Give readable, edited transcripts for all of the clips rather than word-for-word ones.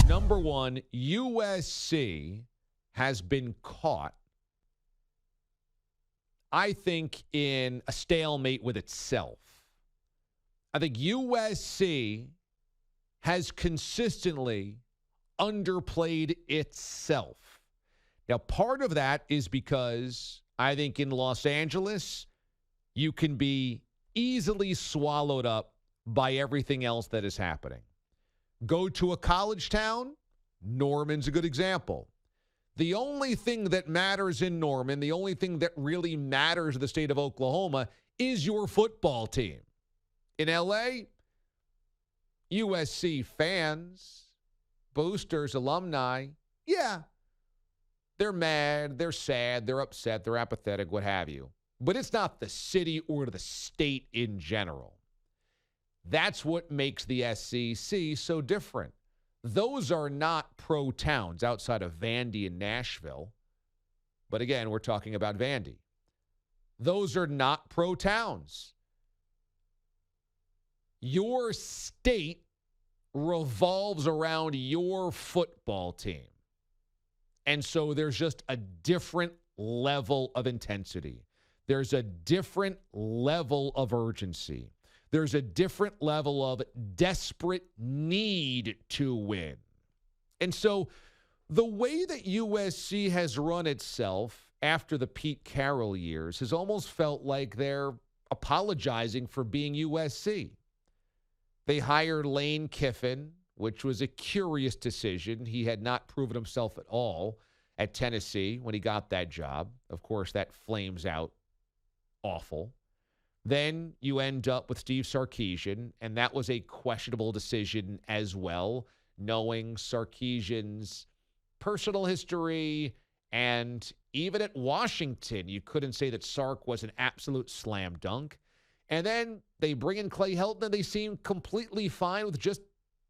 Number one, USC has been caught, I think, in a stalemate with itself. I think USC has consistently underplayed itself. Now, part of that is because I think in Los Angeles, you can be easily swallowed up by everything else that is happening. Go to a college town, Norman's a good example. The only thing that matters in Norman, the only thing that really matters in the state of Oklahoma is your football team. In LA, USC fans, boosters, alumni, yeah, they're mad, they're sad, they're upset, they're apathetic, what have you. But it's not the city or the state in general. That's what makes the SEC so different. Those are not pro towns outside of Vandy and Nashville. But again, we're talking about Vandy. Those are not pro towns. Your state revolves around your football team. And so there's just a different level of intensity. There's a different level of urgency. There's a different level of desperate need to win. And so the way that USC has run itself after the Pete Carroll years has almost felt like they're apologizing for being USC. They hired Lane Kiffin, which was a curious decision. He had not proven himself at all at Tennessee when he got that job. Of course, that flames out awful. Then you end up with Steve Sarkisian, and that was a questionable decision as well, knowing Sarkisian's personal history. And even at Washington, you couldn't say that Sark was an absolute slam dunk. And then they bring in Clay Helton, and they seem completely fine with just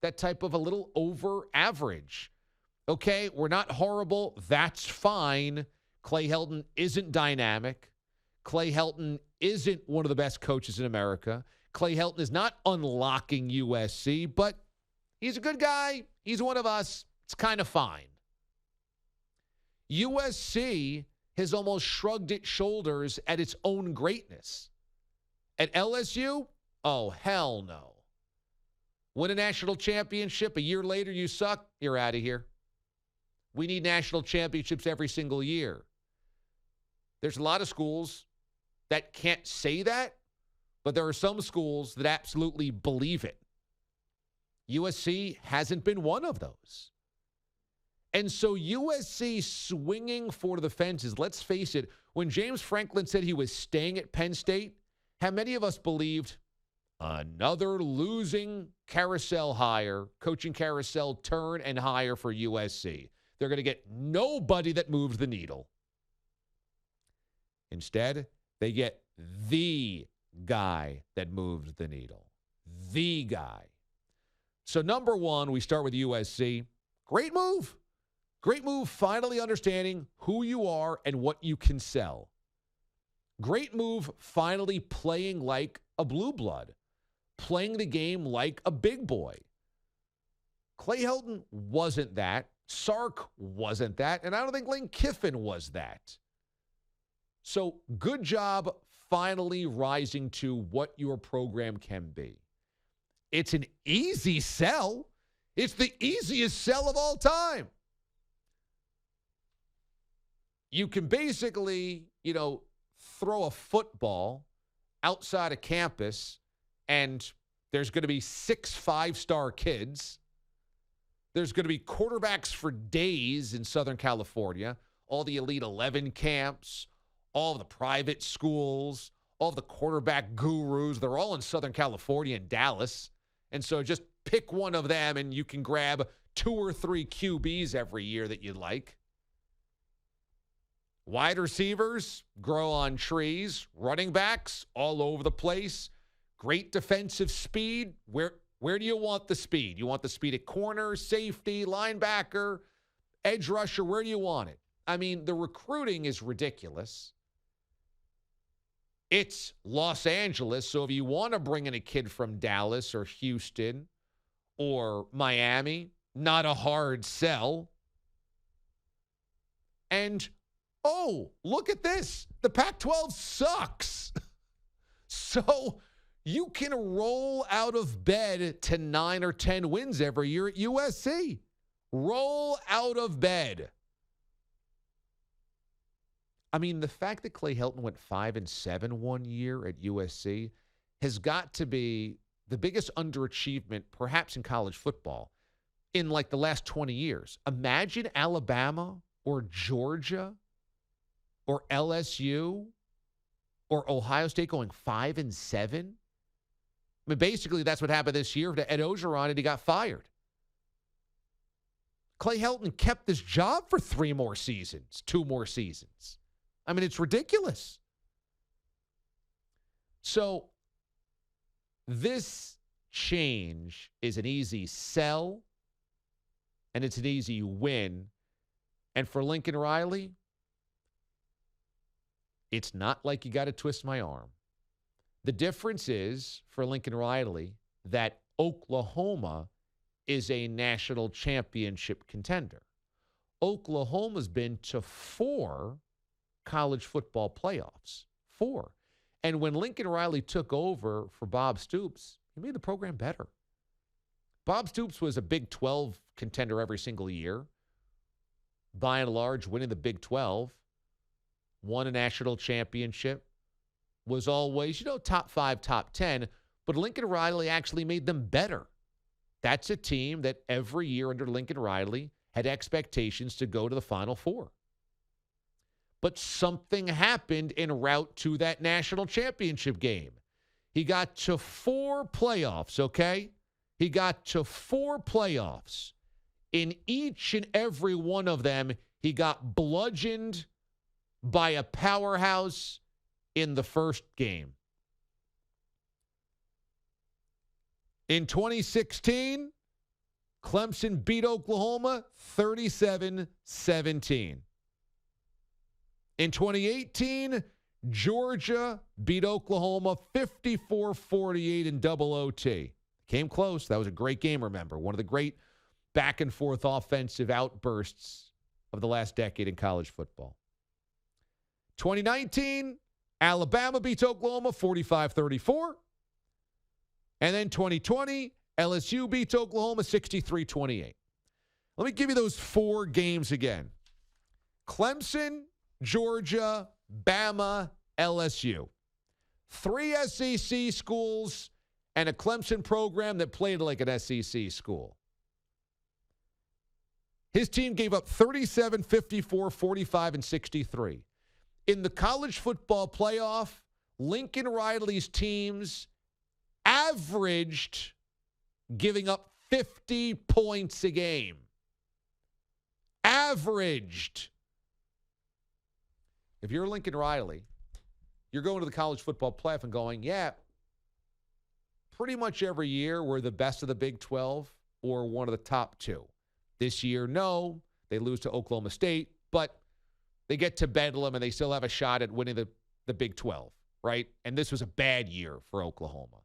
that type of a little over average. Okay, we're not horrible. That's fine. Clay Helton isn't dynamic. Clay Helton isn't one of the best coaches in America. Clay Helton is not unlocking USC, but he's a good guy. He's one of us. It's kind of fine. USC has almost shrugged its shoulders at its own greatness. At LSU, oh, hell no. Win a national championship, a year later you suck, you're out of here. We need national championships every single year. There's a lot of schools that can't say that, but there are some schools that absolutely believe it. USC hasn't been one of those. And so USC swinging for the fences, let's face it, when James Franklin said he was staying at Penn State, how many of us believed another losing carousel hire, coaching carousel turn and hire for USC? They're going to get nobody that moves the needle. Instead, they get the guy that moves the needle. The guy. So number one, we start with USC. Great move. Great move finally understanding who you are and what you can sell. Great move finally playing like a blue blood. Playing the game like a big boy. Clay Helton wasn't that. Sark wasn't that. And I don't think Lane Kiffin was that. So good job finally rising to what your program can be. It's an easy sell. It's the easiest sell of all time. You can basically, throw a football outside of campus and there's going to be 6 5-star kids. There's going to be quarterbacks for days in Southern California, all the Elite 11 camps, all the private schools, all the quarterback gurus. They're all in Southern California and Dallas. And so just pick one of them and you can grab 2 or 3 QBs every year that you like. Wide receivers grow on trees. Running backs all over the place. Great defensive speed. Where do you want the speed? You want the speed at corner, safety, linebacker, edge rusher? Where do you want it? I mean, the recruiting is ridiculous. It's Los Angeles, so if you want to bring in a kid from Dallas or Houston or Miami, not a hard sell. And, oh, look at this. The Pac-12 sucks. So you can roll out of bed to 9 or 10 wins every year at USC. Roll out of bed. I mean, the fact that Clay Helton went 5-7 one year at USC has got to be the biggest underachievement, perhaps in college football, in like the last 20 years. Imagine Alabama or Georgia or LSU or Ohio State going 5-7. I mean, basically, that's what happened this year to Ed Ogeron, and he got fired. Clay Helton kept this job for 2 more seasons. I mean, it's ridiculous. So this change is an easy sell, and it's an easy win. And for Lincoln Riley, it's not like you got to twist my arm. The difference is, for Lincoln Riley, that Oklahoma is a national championship contender. Oklahoma's been to 4 college football playoffs. 4. And when Lincoln Riley took over for Bob Stoops, he made the program better. Bob Stoops was a Big 12 contender every single year, by and large winning the Big 12, won a national championship, was always, top 5, top 10, but Lincoln Riley actually made them better. That's a team that every year under Lincoln Riley had expectations to go to the Final Four. But something happened en route to that national championship game. He got to 4 playoffs, okay? He got to 4 playoffs. In each and every one of them, he got bludgeoned by a powerhouse in the first game. In 2016, Clemson beat Oklahoma 37-17. In 2018, Georgia beat Oklahoma 54-48 in double OT. Came close. That was a great game, remember. One of the great back-and-forth offensive outbursts of the last decade in college football. 2019, Alabama beats Oklahoma 45-34. And then 2020, LSU beats Oklahoma 63-28. Let me give you those 4 games again. Clemson, Georgia, Bama, LSU. 3 SEC schools and a Clemson program that played like an SEC school. His team gave up 37, 54, 45, and 63. In the college football playoff, Lincoln Riley's teams averaged giving up 50 points a game. Averaged. If you're Lincoln Riley, you're going to the college football playoff and going, yeah, pretty much every year we're the best of the Big 12 or one of the top 2. This year, no, they lose to Oklahoma State, but they get to Bedlam and they still have a shot at winning the Big 12, right? And this was a bad year for Oklahoma.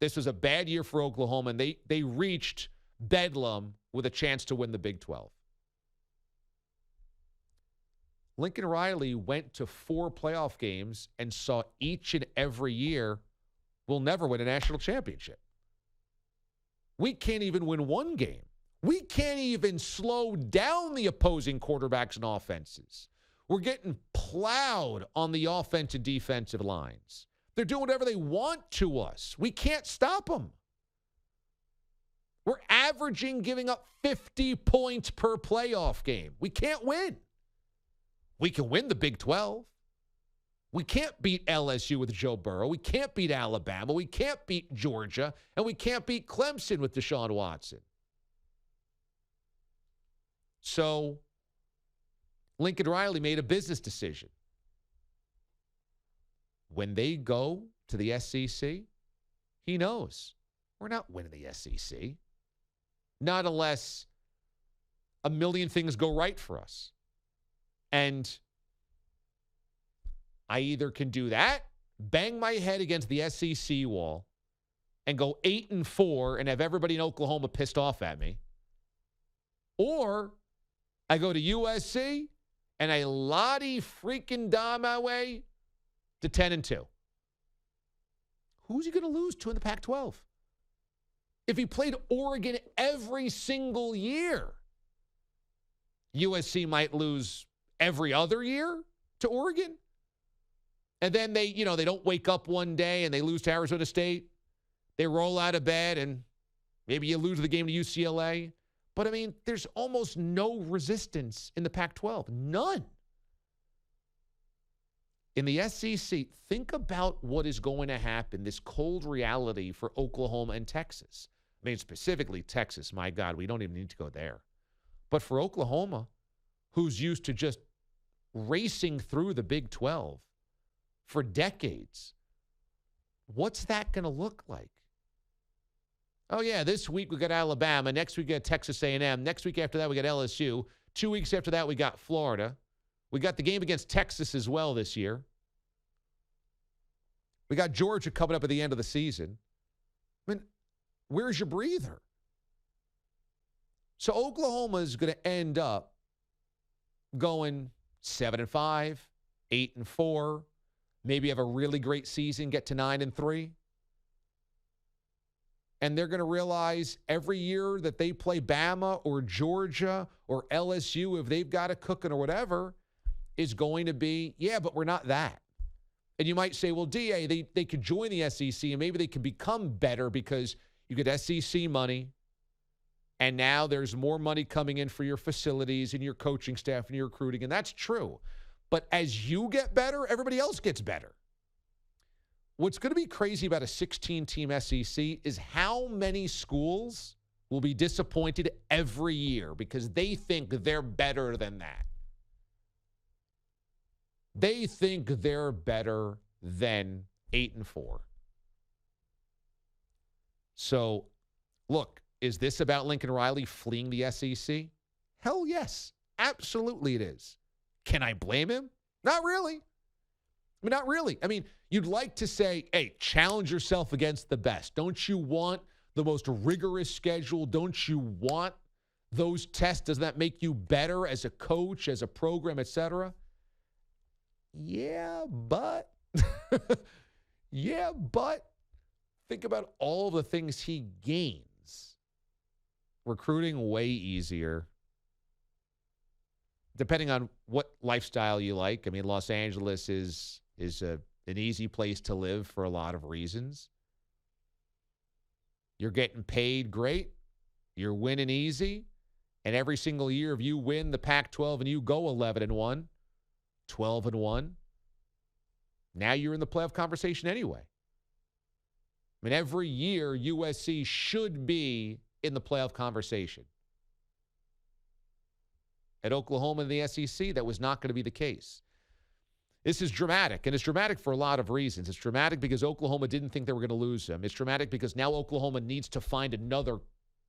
This was a bad year for Oklahoma, and they reached Bedlam with a chance to win the Big 12. Lincoln Riley went to 4 playoff games and saw each and every year we'll never win a national championship. We can't even win 1 game. We can't even slow down the opposing quarterbacks and offenses. We're getting plowed on the offensive and defensive lines. They're doing whatever they want to us. We can't stop them. We're averaging giving up 50 points per playoff game. We can't win. We can win the Big 12. We can't beat LSU with Joe Burrow. We can't beat Alabama. We can't beat Georgia. And we can't beat Clemson with Deshaun Watson. So Lincoln Riley made a business decision. When they go to the SEC, he knows we're not winning the SEC. Not unless a million things go right for us. And I either can do that, bang my head against the SEC wall, and go 8-4 and have everybody in Oklahoma pissed off at me, Or I go to USC and I lottie freaking da my way to 10-2. Who's he going to lose to in the Pac-12? If he played Oregon every single year, USC might lose every other year to Oregon. And then they don't wake up one day and they lose to Arizona State. They roll out of bed and maybe you lose the game to UCLA. But, I mean, there's almost no resistance in the Pac-12. None. In the SEC, think about what is going to happen, this cold reality for Oklahoma and Texas. I mean, specifically Texas. My God, we don't even need to go there. But for Oklahoma, who's used to just racing through the Big 12 for decades, what's that going to look like? Oh, yeah, this week we got Alabama. Next week we got Texas A&M. Next week after that we got LSU. 2 weeks after that we got Florida. We got the game against Texas as well this year. We got Georgia coming up at the end of the season. I mean, where's your breather? So Oklahoma is going to end up going 7-5, 8-4, maybe have a really great season, get to 9-3. And they're going to realize every year that they play Bama or Georgia or LSU, if they've got a cooking or whatever, is going to be, yeah, but we're not that. And you might say, well, DA, they could join the SEC and maybe they could become better because you get SEC money. And now there's more money coming in for your facilities and your coaching staff and your recruiting. And that's true. But as you get better, everybody else gets better. What's going to be crazy about a 16-team SEC is how many schools will be disappointed every year because they think they're better than that. They think they're better than 8-4. So, look, is this about Lincoln Riley fleeing the SEC? Hell yes. Absolutely it is. Can I blame him? Not really. I mean, not really. I mean, you'd like to say, hey, challenge yourself against the best. Don't you want the most rigorous schedule? Don't you want those tests? Does that make you better as a coach, as a program, et cetera? Yeah, but think about all the things he gains. Recruiting way easier. Depending on what lifestyle you like. I mean, Los Angeles is an easy place to live for a lot of reasons. You're getting paid great. You're winning easy. And every single year, if you win the Pac-12 and you go 11-1, 12-1, now you're in the playoff conversation anyway. I mean, every year, USC should be in the playoff conversation. At Oklahoma and the SEC, that was not going to be the case. This is dramatic, and it's dramatic for a lot of reasons. It's dramatic because Oklahoma didn't think they were going to lose him. It's dramatic because now Oklahoma needs to find another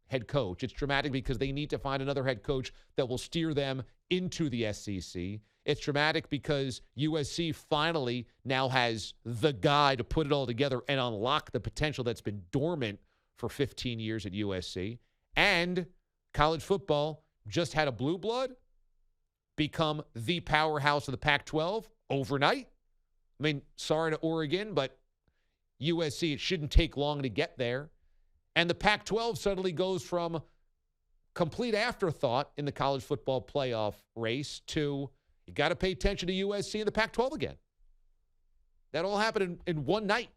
head coach. It's dramatic because they need to find another head coach that will steer them into the SEC. It's dramatic because USC finally now has the guy to put it all together and unlock the potential that's been dormant for 15 years at USC. And college football just had a blue blood become the powerhouse of the Pac-12 overnight. I mean, sorry to Oregon, but USC, it shouldn't take long to get there. And the Pac-12 suddenly goes from complete afterthought in the college football playoff race to you got to pay attention to USC and the Pac-12 again. That all happened in one night.